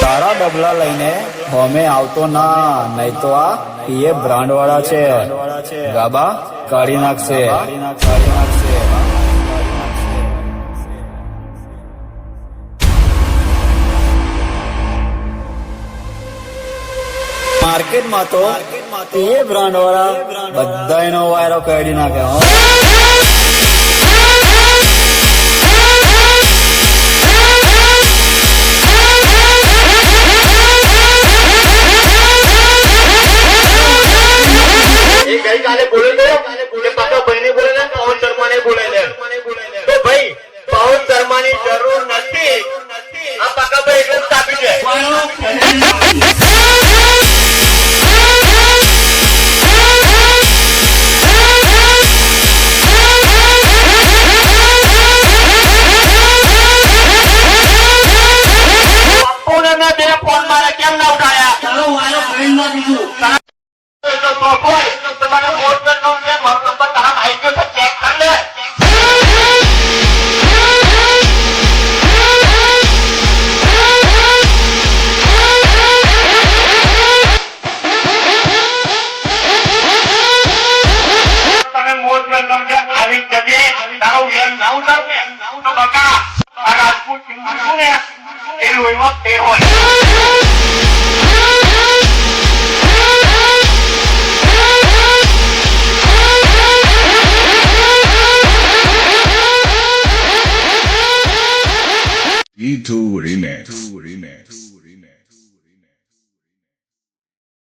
તારા ડબલા લઈને હોમે આવતો ના, નહીં તો આ એ બ્રાન્ડ વાળા છે, ગાબા કાઢી નાખશે. માર્કેટમાં તો એ બ્રાન્ડ વાળા બધા એનો વાયરો કાઢી નાખે. ગઈકાલે બોલે તો પાછા ભાઈને બોલે ને પવન શર્મા ને બોલે તો ભાઈ પવન શર્મા ની જરૂર નથી. આ પાકા ભાઈ એટલું જ આપી છે. ફોન મારે કેમ ના ઉઠાયા? ચાલો વાયો કઈ ના દીધું. E2 Remix.